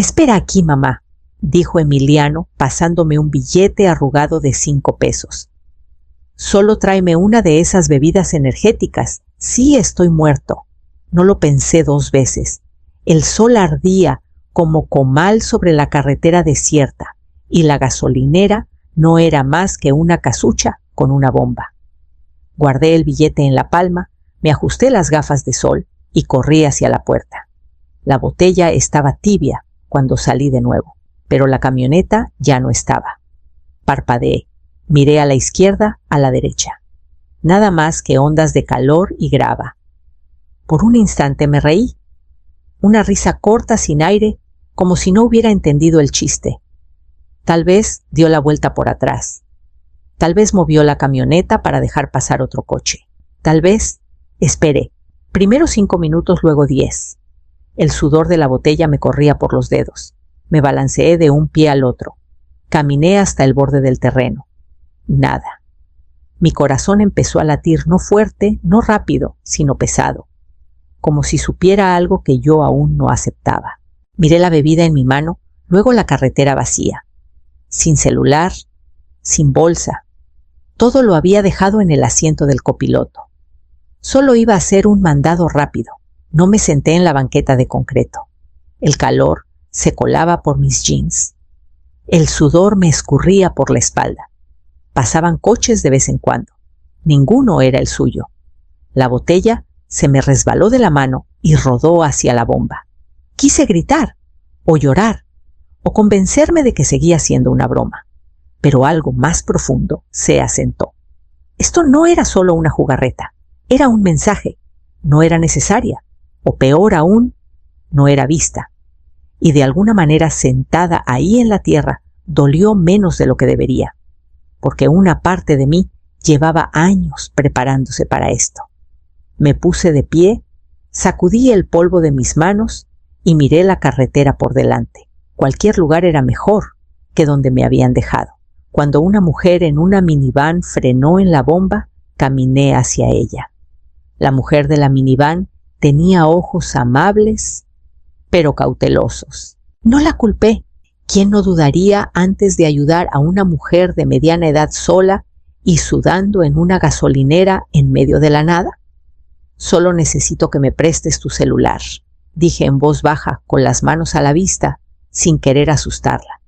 Espera aquí, mamá, dijo Emiliano, pasándome un billete arrugado de 5 pesos. Solo tráeme una de esas bebidas energéticas. Sí, estoy muerto. No lo pensé 2 veces. El sol ardía como comal sobre la carretera desierta y la gasolinera no era más que una casucha con una bomba. Guardé el billete en la palma, me ajusté las gafas de sol y corrí hacia la puerta. La botella estaba tibia cuando salí de nuevo, pero la camioneta ya no estaba. Parpadeé, miré a la izquierda, a la derecha. Nada más que ondas de calor y grava. Por un instante me reí. Una risa corta sin aire, como si no hubiera entendido el chiste. Tal vez dio la vuelta por atrás. Tal vez movió la camioneta para dejar pasar otro coche. Tal vez esperé. Primero 5 minutos, luego 10. El sudor de la botella me corría por los dedos. Me balanceé de un pie al otro. Caminé hasta el borde del terreno. Nada. Mi corazón empezó a latir no fuerte, no rápido, sino pesado, como si supiera algo que yo aún no aceptaba. Miré la bebida en mi mano, luego la carretera vacía. Sin celular, sin bolsa. Todo lo había dejado en el asiento del copiloto. Solo iba a hacer un mandado rápido. No me senté en la banqueta de concreto. El calor se colaba por mis jeans. El sudor me escurría por la espalda. Pasaban coches de vez en cuando. Ninguno era el suyo. La botella se me resbaló de la mano y rodó hacia la bomba. Quise gritar, o llorar, o convencerme de que seguía siendo una broma. Pero algo más profundo se asentó. Esto no era solo una jugarreta, era un mensaje. No era necesaria, o peor aún, no era vista. Y de alguna manera sentada ahí en la tierra, dolió menos de lo que debería, porque una parte de mí llevaba años preparándose para esto. Me puse de pie, sacudí el polvo de mis manos y miré la carretera por delante. Cualquier lugar era mejor que donde me habían dejado. Cuando una mujer en una minivan frenó en la bomba, caminé hacia ella. La mujer de la minivan tenía ojos amables, pero cautelosos. No la culpé. ¿Quién no dudaría antes de ayudar a una mujer de mediana edad sola y sudando en una gasolinera en medio de la nada? Solo necesito que me prestes tu celular, dije en voz baja, con las manos a la vista, sin querer asustarla.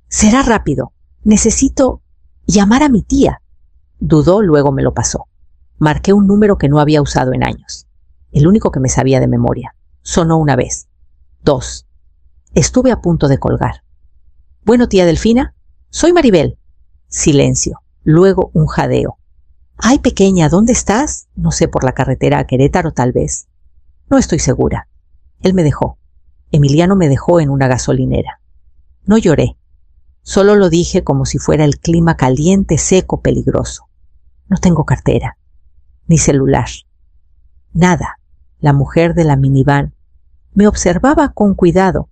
Será rápido. Necesito llamar a mi tía. Dudó, luego me lo pasó. Marqué un número que no había usado en años. El único que me sabía de memoria. Sonó una vez. 2. Estuve a punto de colgar. Bueno, tía Delfina, soy Maribel. Silencio. Luego un jadeo. Ay, pequeña, ¿dónde estás? No sé, por la carretera a Querétaro, tal vez. No estoy segura. Él me dejó. Emiliano me dejó en una gasolinera. No lloré. Solo lo dije como si fuera el clima caliente, seco, peligroso. No tengo cartera. Ni celular. Nada. La mujer de la minivan me observaba con cuidado,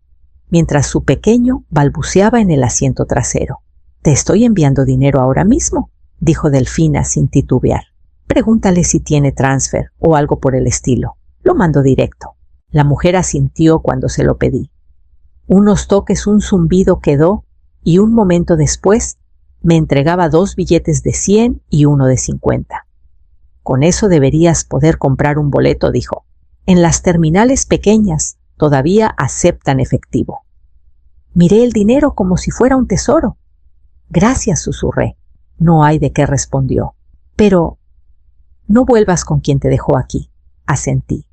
mientras su pequeño balbuceaba en el asiento trasero. Te estoy enviando dinero ahora mismo, dijo Delfina sin titubear. Pregúntale si tiene transfer o algo por el estilo. Lo mando directo. La mujer asintió cuando se lo pedí. Unos toques, un zumbido quedó y un momento después me entregaba 2 billetes de 100 y uno de 50. Con eso deberías poder comprar un boleto, dijo. En las terminales pequeñas todavía aceptan efectivo. Miré el dinero como si fuera un tesoro. Gracias, susurré. No hay de qué, respondió. Pero no vuelvas con quien te dejó aquí, asentí.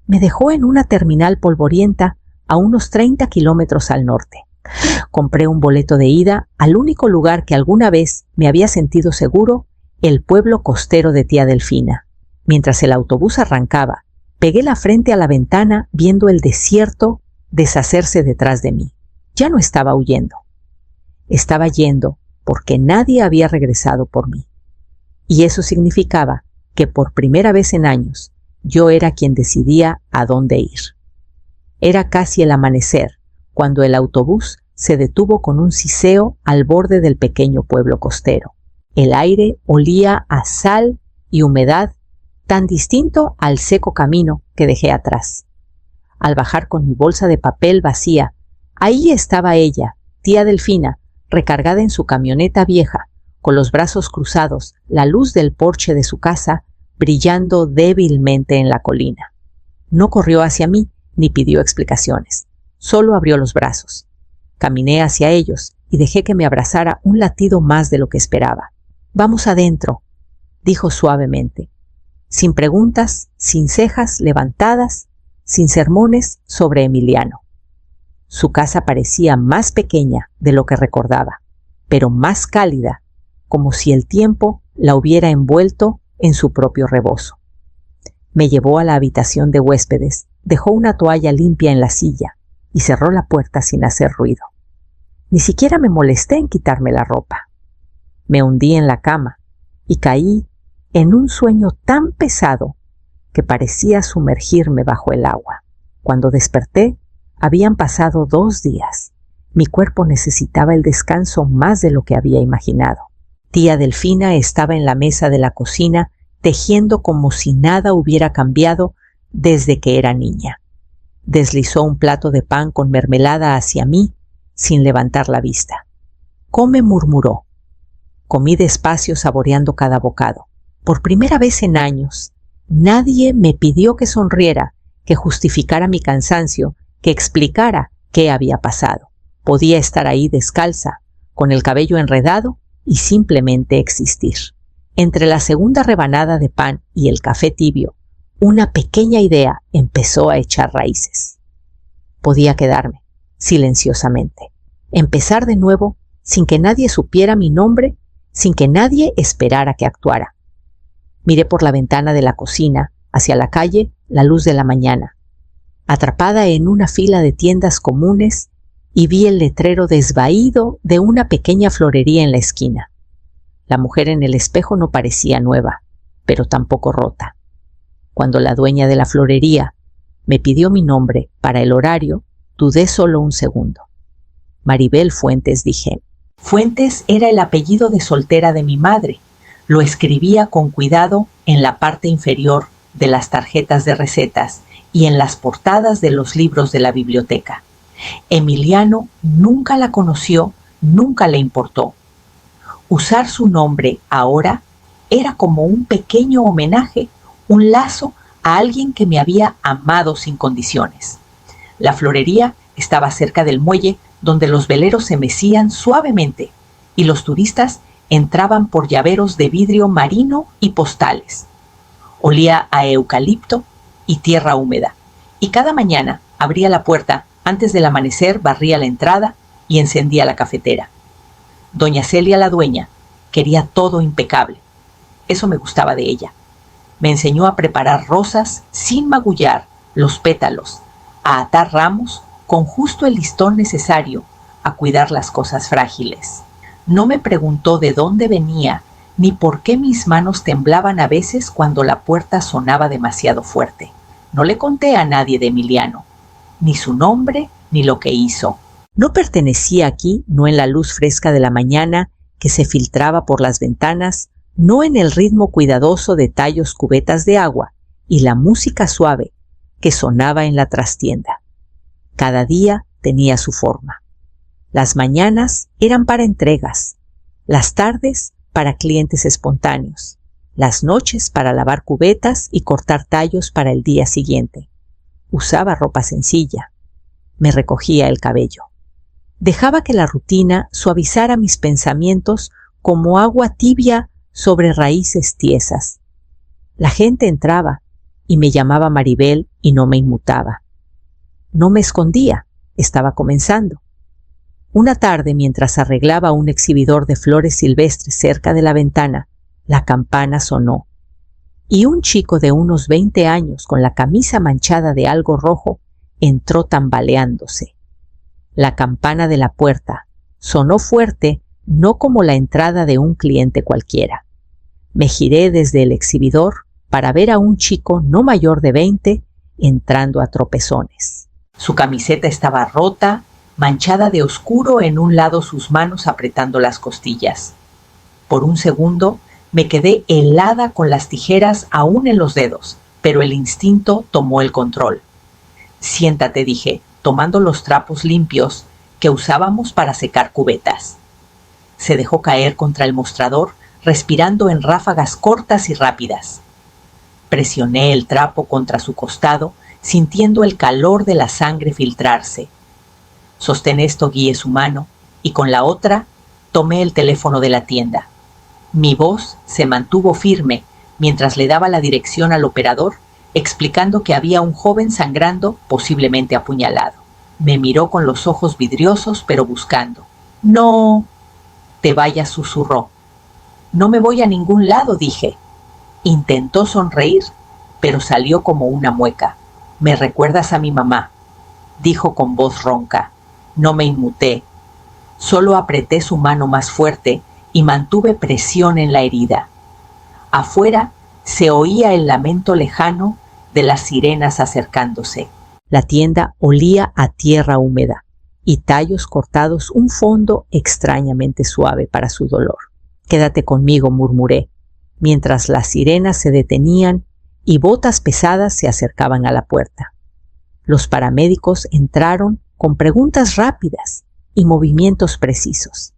Me dejó en una terminal polvorienta a unos 30 kilómetros al norte. Compré un boleto de ida al único lugar que alguna vez me había sentido seguro, el pueblo costero de tía Delfina. Mientras el autobús arrancaba, pegué la frente a la ventana viendo el desierto deshacerse detrás de mí. Ya no estaba huyendo. Estaba yendo porque nadie había regresado por mí. Y eso significaba que por primera vez en años yo era quien decidía a dónde ir. Era casi el amanecer cuando el autobús se detuvo con un siseo al borde del pequeño pueblo costero. El aire olía a sal y humedad, tan distinto al seco camino que dejé atrás. Al bajar con mi bolsa de papel vacía, Ahí estaba ella, tía Delfina, recargada en su camioneta vieja, con los brazos cruzados, la luz del porche de su casa brillando débilmente en la colina. No corrió hacia mí ni pidió explicaciones, solo abrió los brazos. Caminé hacia ellos y dejé que me abrazara un latido más de lo que esperaba. «Vamos adentro», dijo suavemente, sin preguntas, sin cejas levantadas, sin sermones sobre Emiliano. Su casa parecía más pequeña de lo que recordaba, pero más cálida, como si el tiempo la hubiera envuelto en su propio rebozo. Me llevó a la habitación de huéspedes, dejó una toalla limpia en la silla y cerró la puerta sin hacer ruido. Ni siquiera me molesté en quitarme la ropa. Me hundí en la cama y caí en un sueño tan pesado que parecía sumergirme bajo el agua. Cuando desperté, habían pasado 2 días. Mi cuerpo necesitaba el descanso más de lo que había imaginado. Tía Delfina estaba en la mesa de la cocina tejiendo como si nada hubiera cambiado desde que era niña. Deslizó un plato de pan con mermelada hacia mí sin levantar la vista. «Come», murmuró. Comí despacio saboreando cada bocado. Por primera vez en años, nadie me pidió que sonriera, que justificara mi cansancio, que explicara qué había pasado. Podía estar ahí descalza, con el cabello enredado y simplemente existir. Entre la segunda rebanada de pan y el café tibio, una pequeña idea empezó a echar raíces. Podía quedarme, silenciosamente. Empezar de nuevo sin que nadie supiera mi nombre, sin que nadie esperara que actuara. Miré por la ventana de la cocina, hacia la calle, la luz de la mañana. Atrapada en una fila de tiendas comunes, y vi el letrero desvaído de una pequeña florería en la esquina. La mujer en el espejo no parecía nueva, pero tampoco rota. Cuando la dueña de la florería me pidió mi nombre para el horario, dudé solo un segundo. Maribel Fuentes, dije. Fuentes era el apellido de soltera de mi madre. Lo escribía con cuidado en la parte inferior de las tarjetas de recetas y en las portadas de los libros de la biblioteca. Emiliano nunca la conoció, nunca le importó. Usar su nombre ahora era como un pequeño homenaje, un lazo a alguien que me había amado sin condiciones. La florería estaba cerca del muelle donde los veleros se mecían suavemente y los turistas entraban por llaveros de vidrio marino y postales. Olía a eucalipto y tierra húmeda, y cada mañana abría la puerta antes del amanecer, barría la entrada y encendía la cafetera. Doña Celia, la dueña, quería todo impecable. Eso me gustaba de ella. Me enseñó a preparar rosas sin magullar los pétalos, a atar ramos con justo el listón necesario, a cuidar las cosas frágiles. No me preguntó de dónde venía ni por qué mis manos temblaban a veces cuando la puerta sonaba demasiado fuerte. No le conté a nadie de Emiliano, ni su nombre ni lo que hizo. No pertenecía aquí, no en la luz fresca de la mañana que se filtraba por las ventanas, no en el ritmo cuidadoso de tallos cubetas de agua y la música suave que sonaba en la trastienda. Cada día tenía su forma. Las mañanas eran para entregas, las tardes para clientes espontáneos, las noches para lavar cubetas y cortar tallos para el día siguiente. Usaba ropa sencilla. Me recogía el cabello. Dejaba que la rutina suavizara mis pensamientos como agua tibia sobre raíces tiesas. La gente entraba y me llamaba Maribel y no me inmutaba. No me escondía, estaba comenzando. Una tarde, mientras arreglaba un exhibidor de flores silvestres cerca de la ventana, la campana sonó, y un chico de unos 20 años con la camisa manchada de algo rojo entró tambaleándose. La campana de la puerta sonó fuerte, no como la entrada de un cliente cualquiera. Me giré desde el exhibidor para ver a un chico no mayor de 20 entrando a tropezones. Su camiseta estaba rota, manchada de oscuro en un lado, sus manos apretando las costillas. Por un segundo me quedé helada con las tijeras aún en los dedos, pero el instinto tomó el control. «Siéntate», dije, tomando los trapos limpios que usábamos para secar cubetas. Se dejó caer contra el mostrador, respirando en ráfagas cortas y rápidas. Presioné el trapo contra su costado, sintiendo el calor de la sangre filtrarse. Sostén esto, guié su mano, y con la otra tomé el teléfono de la tienda. Mi voz se mantuvo firme mientras le daba la dirección al operador, explicando que había un joven sangrando, posiblemente apuñalado. Me miró con los ojos vidriosos, pero buscando. «No te vayas», susurró. «No me voy a ningún lado», dije. Intentó sonreír, pero salió como una mueca. «Me recuerdas a mi mamá», dijo con voz ronca. No me inmuté. Solo apreté su mano más fuerte y mantuve presión en la herida. Afuera se oía el lamento lejano de las sirenas acercándose. La tienda olía a tierra húmeda y tallos cortados, un fondo extrañamente suave para su dolor. «Quédate conmigo», murmuré, mientras las sirenas se detenían y botas pesadas se acercaban a la puerta. Los paramédicos entraron con preguntas rápidas y movimientos precisos.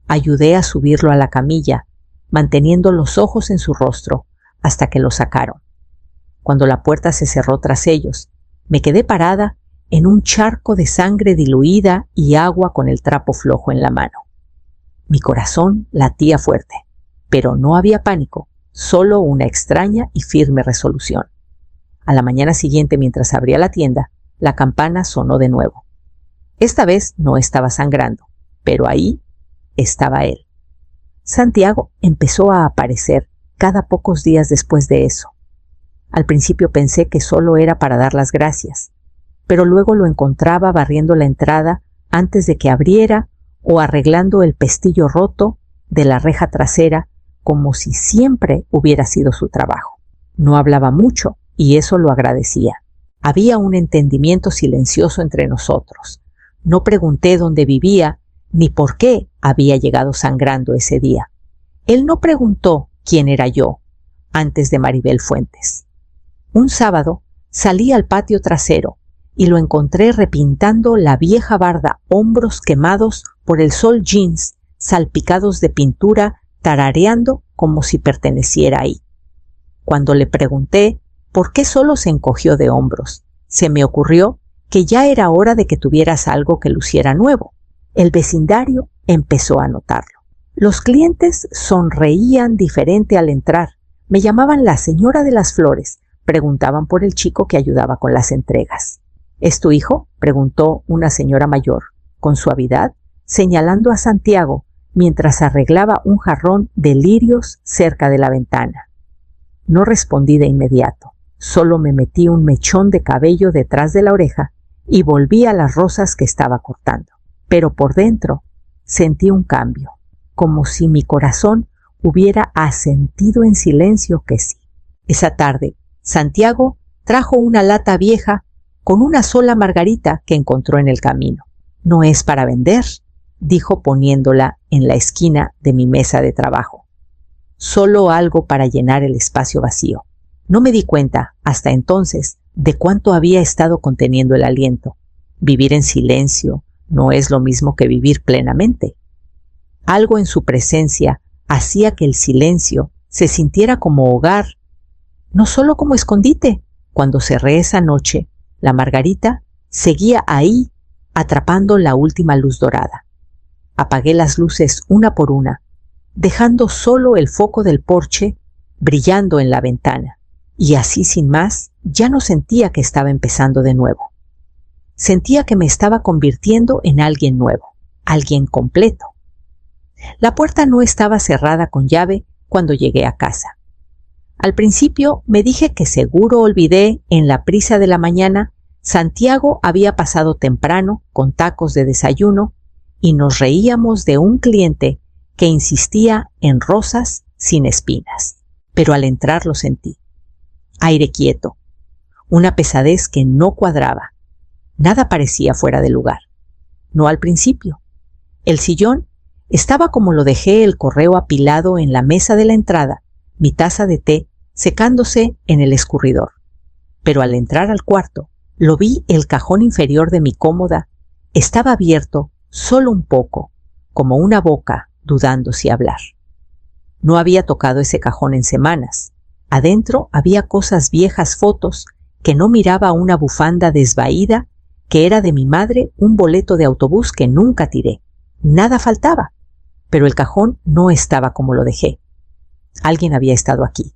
Ayudé a subirlo a la camilla, manteniendo los ojos en su rostro hasta que lo sacaron. Cuando la puerta se cerró tras ellos, me quedé parada en un charco de sangre diluida y agua con el trapo flojo en la mano. Mi corazón latía fuerte, pero no había pánico, solo una extraña y firme resolución. A la mañana siguiente, mientras abría la tienda, la campana sonó de nuevo. Esta vez no estaba sangrando, pero ahí estaba él. Santiago empezó a aparecer cada pocos días después de eso. Al principio pensé que solo era para dar las gracias, pero luego lo encontraba barriendo la entrada antes de que abriera o arreglando el pestillo roto de la reja trasera, como si siempre hubiera sido su trabajo. No hablaba mucho y eso lo agradecía. Había un entendimiento silencioso entre nosotros. No pregunté dónde vivía ni por qué había llegado sangrando ese día. Él no preguntó quién era yo antes de Maribel Fuentes. Un sábado salí al patio trasero y lo encontré repintando la vieja barda, hombros quemados por el sol, jeans salpicados de pintura, tarareando como si perteneciera ahí. Cuando le pregunté por qué solo se encogió de hombros, se me ocurrió que ya era hora de que tuvieras algo que luciera nuevo. El vecindario empezó a notarlo. Los clientes sonreían diferente al entrar. Me llamaban la señora de las flores. Preguntaban por el chico que ayudaba con las entregas. ¿Es tu hijo?, preguntó una señora mayor, con suavidad, señalando a Santiago mientras arreglaba un jarrón de lirios cerca de la ventana. No respondí de inmediato. Solo me metí un mechón de cabello detrás de la oreja y volví a las rosas que estaba cortando. Pero por dentro sentí un cambio, como si mi corazón hubiera asentido en silencio que sí. Esa tarde, Santiago trajo una lata vieja con una sola margarita que encontró en el camino. «No es para vender», dijo poniéndola en la esquina de mi mesa de trabajo. «Solo algo para llenar el espacio vacío». No me di cuenta, hasta entonces, de cuánto había estado conteniendo el aliento. Vivir en silencio no es lo mismo que vivir plenamente. Algo en su presencia hacía que el silencio se sintiera como hogar, no solo como escondite. Cuando cerré esa noche, la margarita seguía ahí, atrapando la última luz dorada. Apagué las luces una por una, dejando solo el foco del porche brillando en la ventana, y así sin más, ya no sentía que estaba empezando de nuevo. Sentía que me estaba convirtiendo en alguien nuevo, alguien completo. La puerta no estaba cerrada con llave cuando llegué a casa. Al principio me dije que seguro olvidé en la prisa de la mañana. Santiago había pasado temprano con tacos de desayuno y nos reíamos de un cliente que insistía en rosas sin espinas. Pero al entrar lo sentí. Aire quieto, una pesadez que no cuadraba. Nada parecía fuera de lugar. No al principio. El sillón estaba como lo dejé, el correo apilado en la mesa de la entrada, mi taza de té secándose en el escurridor. Pero al entrar al cuarto, Lo vi, el cajón inferior de mi cómoda estaba abierto solo un poco, como una boca dudando si hablar. No había tocado ese cajón en semanas. Adentro había cosas viejas, fotos, que no miraba, una bufanda desvaída que era de mi madre, un boleto de autobús que nunca tiré. Nada faltaba, pero el cajón no estaba como lo dejé. Alguien había estado aquí.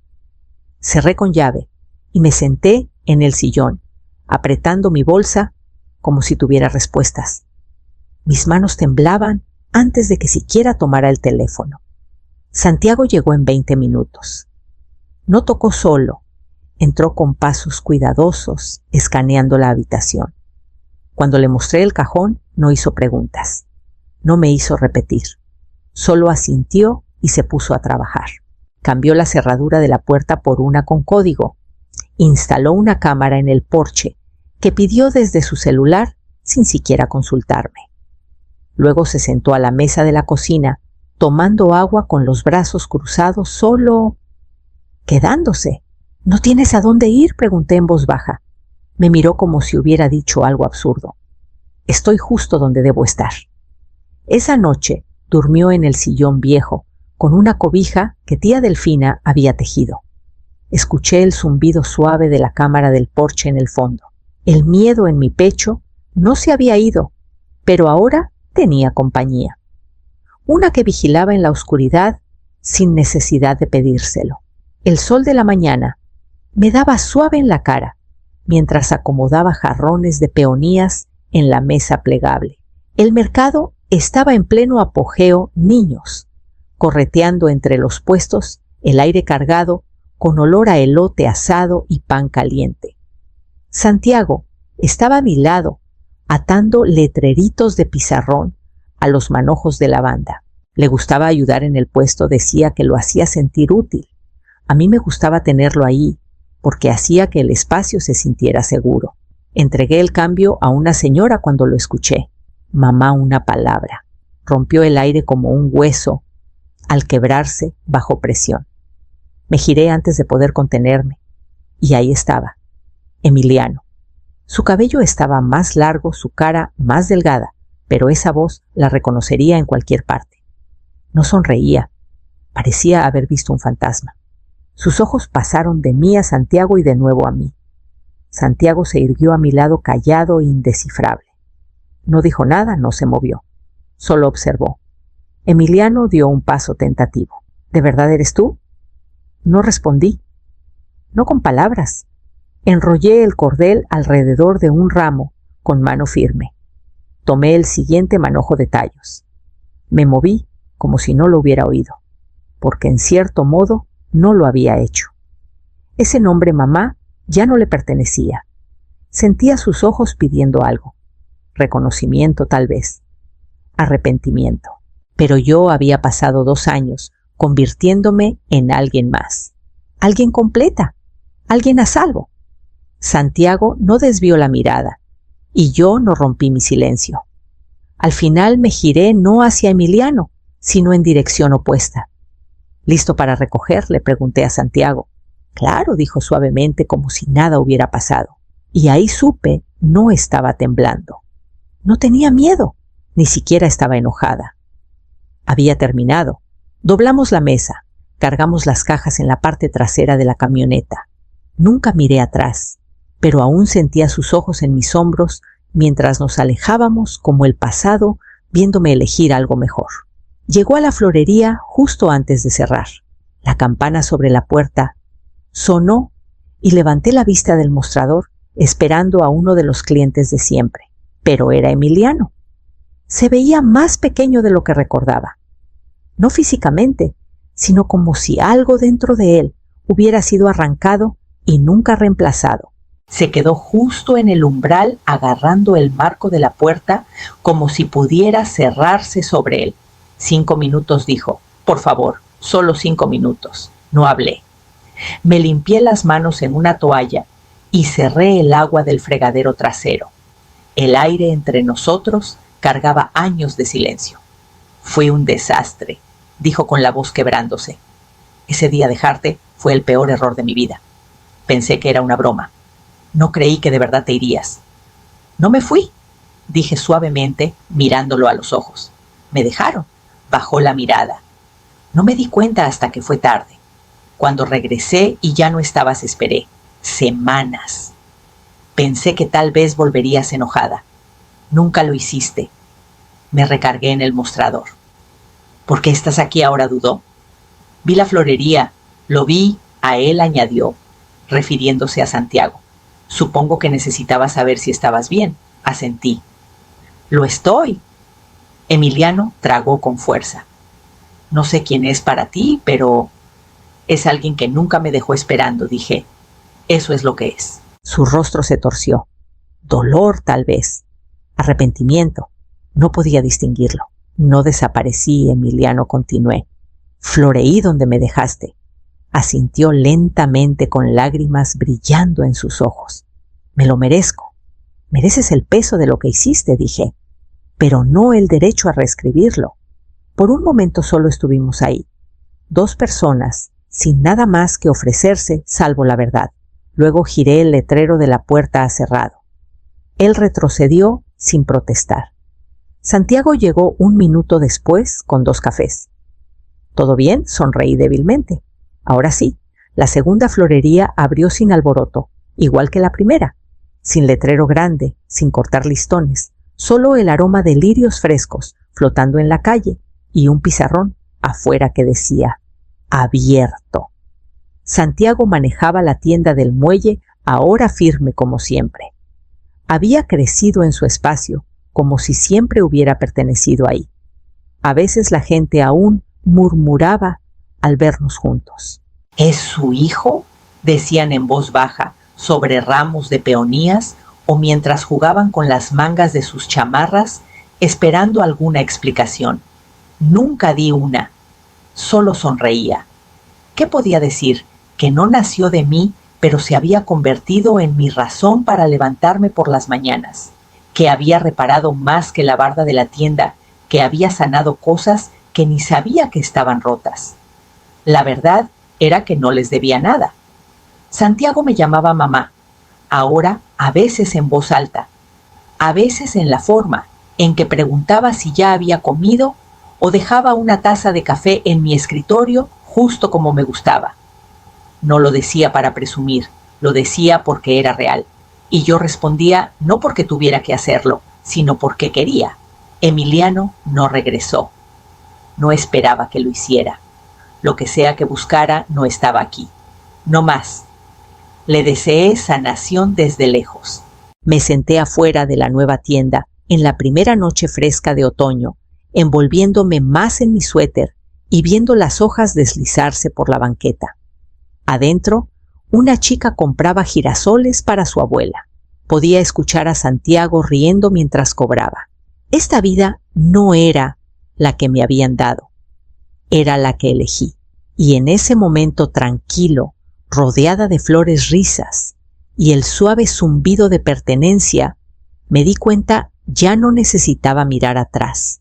Cerré con llave y me senté en el sillón, apretando mi bolsa como si tuviera respuestas. Mis manos temblaban antes de que siquiera tomara el teléfono. Santiago llegó en 20 minutos. No tocó solo, entró con pasos cuidadosos, escaneando la habitación. Cuando le mostré el cajón, no hizo preguntas. No me hizo repetir. Solo asintió y se puso a trabajar. Cambió la cerradura de la puerta por una con código. Instaló una cámara en el porche que pidió desde su celular sin siquiera consultarme. Luego se sentó a la mesa de la cocina, tomando agua con los brazos cruzados, solo quedándose. ¿No tienes a dónde ir?, pregunté en voz baja. Me miró como si hubiera dicho algo absurdo. Estoy justo donde debo estar. Esa noche durmió en el sillón viejo, con una cobija que tía Delfina había tejido. Escuché el zumbido suave de la cámara del porche en el fondo. El miedo en mi pecho no se había ido, pero ahora tenía compañía. Una que vigilaba en la oscuridad sin necesidad de pedírselo. El sol de la mañana me daba suave en la cara mientras acomodaba jarrones de peonías en la mesa plegable. El mercado estaba en pleno apogeo, niños correteando entre los puestos, el aire cargado con olor a elote asado y pan caliente. Santiago estaba a mi lado, atando letreritos de pizarrón a los manojos de lavanda. Le gustaba ayudar en el puesto, decía que lo hacía sentir útil. A mí me gustaba tenerlo ahí, porque hacía que el espacio se sintiera seguro. Entregué el cambio a una señora cuando lo escuché. Mamá, una palabra. Rompió el aire como un hueso al quebrarse bajo presión. Me giré antes de poder contenerme, y ahí estaba, Emiliano. Su cabello estaba más largo, su cara más delgada, pero esa voz la reconocería en cualquier parte. No sonreía, parecía haber visto un fantasma. Sus ojos pasaron de mí a Santiago y de nuevo a mí. Santiago se irguió a mi lado callado e indescifrable. No dijo nada, no se movió. Solo observó. Emiliano dio un paso tentativo. ¿De verdad eres tú? No respondí. No con palabras. Enrollé el cordel alrededor de un ramo con mano firme. Tomé el siguiente manojo de tallos. Me moví como si no lo hubiera oído, porque en cierto modo no lo había hecho. Ese nombre mamá ya no le pertenecía. Sentía sus ojos pidiendo algo. Reconocimiento tal vez. Arrepentimiento. Pero yo había pasado 2 años convirtiéndome en alguien más. Alguien completa. Alguien a salvo. Santiago no desvió la mirada y yo no rompí mi silencio. Al final me giré no hacia Emiliano, sino en dirección opuesta. ¿Listo para recoger?, le pregunté a Santiago. Claro, dijo suavemente como si nada hubiera pasado. Y ahí supe, no estaba temblando. No tenía miedo, ni siquiera estaba enojada. Había terminado. Doblamos la mesa, cargamos las cajas en la parte trasera de la camioneta. Nunca miré atrás, pero aún sentía sus ojos en mis hombros mientras nos alejábamos como el pasado, viéndome elegir algo mejor. Llegó a la florería justo antes de cerrar. La campana sobre la puerta sonó y levanté la vista del mostrador esperando a uno de los clientes de siempre. Pero era Emiliano. Se veía más pequeño de lo que recordaba. No físicamente, sino como si algo dentro de él hubiera sido arrancado y nunca reemplazado. Se quedó justo en el umbral agarrando el marco de la puerta como si pudiera cerrarse sobre él. 5 minutos, dijo. Por favor, solo 5 minutos. No hablé. Me limpié las manos en una toalla y cerré el agua del fregadero trasero. El aire entre nosotros cargaba años de silencio. Fue un desastre, dijo con la voz quebrándose. Ese día dejarte fue el peor error de mi vida. Pensé que era una broma. No creí que de verdad te irías. No me fui, dije suavemente, mirándolo a los ojos. Me dejaron. Bajó la mirada. No me di cuenta hasta que fue tarde. Cuando regresé y ya no estabas, esperé. Semanas. Pensé que tal vez volverías enojada. Nunca lo hiciste. Me recargué en el mostrador. ¿Por qué estás aquí ahora?, dudó. Vi la florería. Lo vi, a él añadió, refiriéndose a Santiago. Supongo que necesitaba saber si estabas bien. Asentí. Lo estoy. Emiliano tragó con fuerza. No sé quién es para ti, pero es alguien que nunca me dejó esperando, dije. Eso es lo que es. Su rostro se torció. Dolor, tal vez. Arrepentimiento. No podía distinguirlo. No desaparecí, Emiliano, continué. Floreí donde me dejaste. Asintió lentamente con lágrimas brillando en sus ojos. Me lo merezco. Mereces el peso de lo que hiciste, dije, pero no el derecho a reescribirlo. Por un momento solo estuvimos ahí. Dos personas, sin nada más que ofrecerse salvo la verdad. Luego giré el letrero de la puerta a cerrado. Él retrocedió sin protestar. Santiago llegó un minuto después con 2 cafés. ¿Todo bien?, sonreí débilmente. Ahora sí, la segunda florería abrió sin alboroto, igual que la primera, sin letrero grande, sin cortar listones, solo el aroma de lirios frescos flotando en la calle y un pizarrón afuera que decía «Abierto». Santiago manejaba la tienda del muelle, ahora firme como siempre. Había crecido en su espacio, como si siempre hubiera pertenecido ahí. A veces la gente aún murmuraba al vernos juntos. «¿Es su hijo?», decían en voz baja, sobre ramos de peonías o mientras jugaban con las mangas de sus chamarras, esperando alguna explicación. Nunca di una, solo sonreía. ¿Qué podía decir? Que no nació de mí, pero se había convertido en mi razón para levantarme por las mañanas, que había reparado más que la barda de la tienda, que había sanado cosas que ni sabía que estaban rotas. La verdad era que no les debía nada. Santiago me llamaba mamá, ahora a veces en voz alta, a veces en la forma en que preguntaba si ya había comido o dejaba una taza de café en mi escritorio justo como me gustaba. No lo decía para presumir, lo decía porque era real. Y yo respondía no porque tuviera que hacerlo, sino porque quería. Emiliano no regresó. No esperaba que lo hiciera. Lo que sea que buscara no estaba aquí. No más. Le deseé sanación desde lejos. Me senté afuera de la nueva tienda en la primera noche fresca de otoño, envolviéndome más en mi suéter y viendo las hojas deslizarse por la banqueta. Adentro, una chica compraba girasoles para su abuela. Podía escuchar a Santiago riendo mientras cobraba. Esta vida no era la que me habían dado, era la que elegí. Y en ese momento tranquilo, rodeada de flores rizas y el suave zumbido de pertenencia, me di cuenta ya no necesitaba mirar atrás.